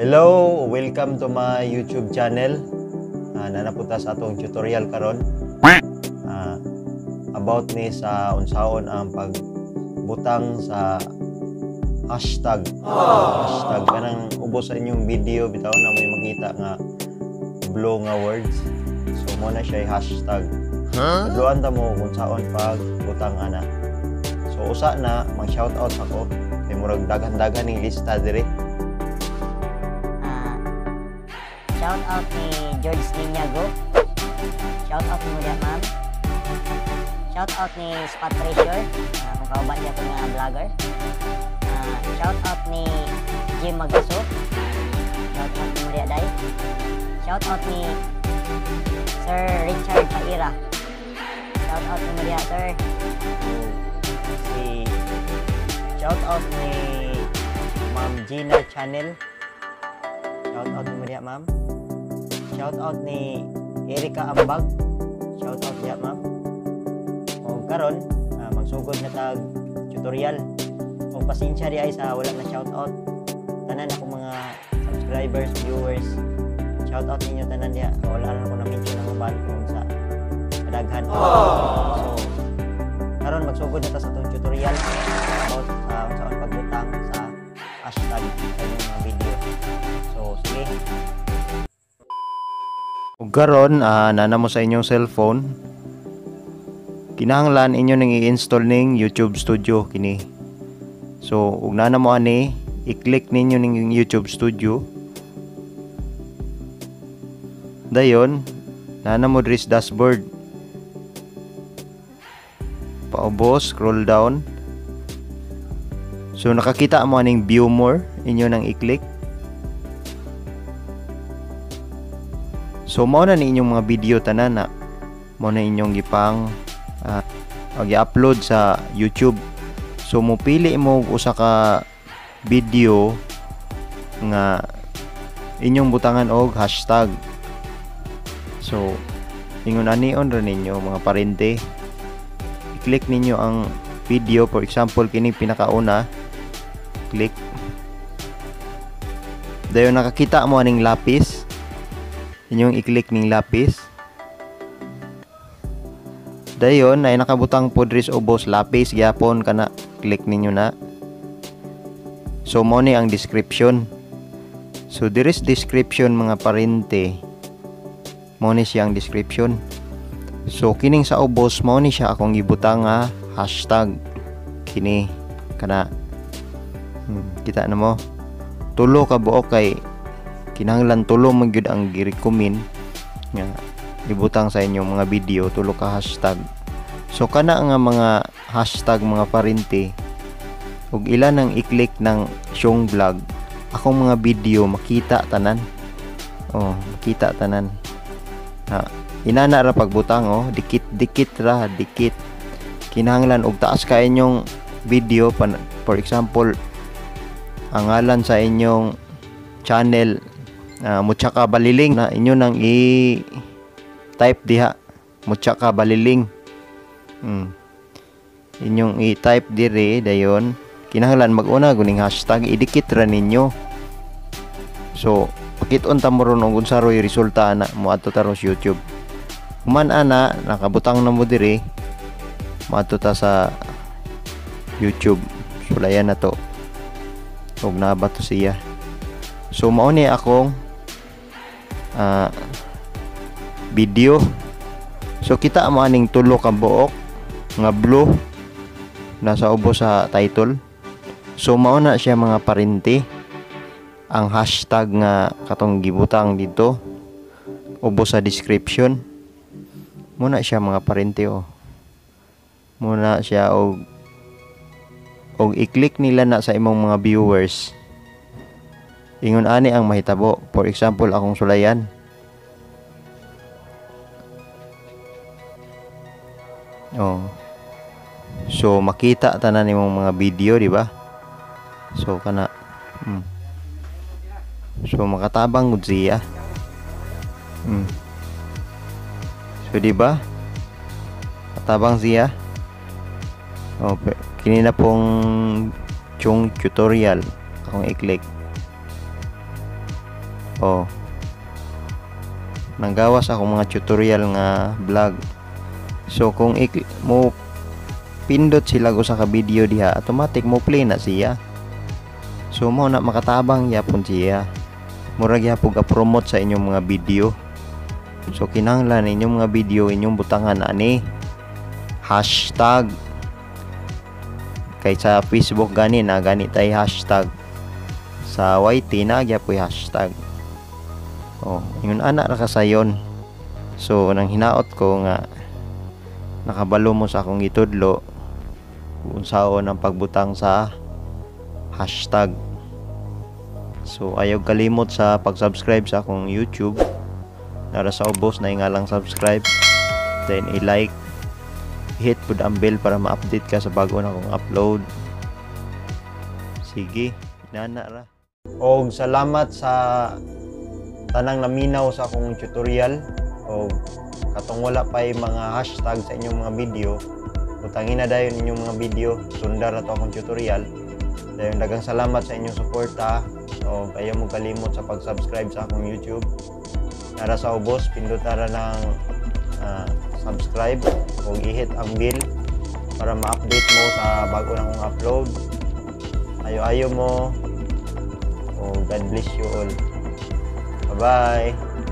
Hello, welcome to my YouTube channel. Nanapunta sa atong tutorial karon. About ni sa unsaon ang pagbutang sa hashtag. Hashtag kanang ubos sa inyong video bitaw na may makita nga blue nga words. So mo na siya hashtag. Adluan ta mo kung saon pagbutang ana. So usa na mag shoutout ako kay murag daghan-daghan ning lista diri. Shout out ni George Ninyago. Shout out mo diya ma'am. Shout out ni Spot Treasure, kung kauban niya itong vlogger. Shout out ni Jim Magaso. Shout out ni Maria Day. Shout out ni Sir Richard Paira. Shout out ni Maria Sir. Shout out ni Ma'am Gina Channel. Shout out ni Maria ma'am. Shout out ni Erika Ambag. Shout out niya ma'am. O karon magsugod na tag tutorial. O pasensya di ay sa wala na shout out. Tanan ako mga subscribers, viewers. Shout out ninyo tanan diya. Wala lang ako na mention ang uban kung sa kadaghan. So karon magsugod na ta sa tong tutorial about saan pagbutang sa hashtag sa inyong mga video. So sige. Ug karon nana mo sa inyong cellphone, kinahanglan inyo ning i-install ning YouTube Studio kini. So ug nana mo ani, i-click ninyo ning YouTube Studio. Dayon nana mo diri sa dashboard. Paubos, scroll down. So nakakita mo aning view more, inyo nang i-click. So mao na ni inyong mga video tanan na mao na inyong gipang i-upload sa YouTube. So mupili mo usa ka video nga inyong butangan og hashtag. So ingon anion ra ninyo mga parente. I-click ninyo ang video, for example kini pinakauna. Click. Dayon nakakita mo aning lapis. Inyong i-click ning lapis. Dayon ay nakabutang po diri sa ubos lapis gyapon kana, click ninyo na. So mo ni ang description. So diri sa description mga parente, mo ni siyang description. So kining sa ubos mo ni siya akong gibutang nga hashtag kini kana. Kita na mo. Tulo ka buok kay kinahanglan tulo man gyud ang gi-recommend nga ibutang sa inyong mga video, tulo ka hashtag. So kana nga mga hashtag mga parente ug ilan ang i-click ng Syong Vlog, akong mga video makita tanan. Makita tanan. Inana ra pagbutang dikit ra, dikit. Kinahanglan og taas ka inyong video for example ang ngalan sa inyong channel Mutsaka Baliling na inyo nang i-type diha, Mutsaka Baliling. Inyong i-type dire dayon kinahanglan mag-una guning hashtag, idikit ra ninyo. So pakit-on ta mo ron og unsa roy resulta na moadto ta ron sa YouTube. Human ana nakabutang na mo dire, moadto ta sa YouTube. Sulayan na to. Ug nabato siya. So mao ni akong video. So kita mo aning tulo ka buok nga blue nasa ubos sa title. So mao na siya mga parente ang hashtag nga katong gibutang dito ubos sa description. Muna siya mga parente muna siya og i-click nila na sa imong mga viewers. Ingon ani ang mahitabo. For example akong sulayan. So makita tanan imong mga video, di ba? So kana so makatabang gud siya. So di ba? Katabang siya. Kini na pong Syong tutorial akong i-click. Oh. Nanggawas ako mga tutorial nga vlog. So kung mo pindot sila sa ka video diha, automatic mo play na siya. So mo na makatabang yapon siya. Murag yapon ga promote sa inyong mga video. So kinahanglan inyong mga video inyong butangan ani hashtag. Kay sa Facebook gani na gani tay hashtag. Sa YT na gyapoy hashtag. Oh, yun ana ra kasayon. So nang hinaot ko nga nakabalo mo sa akong gitudlo kung saon ang pagbutang sa hashtag. So ayaw kalimot sa pag-subscribe sa akong YouTube. Nara sa ubos na nga lang subscribe. Then i-like, hit pud ang bell para ma-update ka sa bago na akong upload. Sige, inana ra. Og salamat sa tanang naminaw sa akong tutorial. Og katong wala pa mga hashtag sa inyong mga video, utangin na dayon inyong mga video, sundar na to akong tutorial. Dayon daghang salamat sa inyong suporta. O ayaw mo kalimot sa pag-subscribe sa akong YouTube. Nara sa ubos, pindot na ng subscribe o i-hit ang bell para ma-update mo sa bago na akong upload. Ayo mo. O God bless you all. Bye-bye.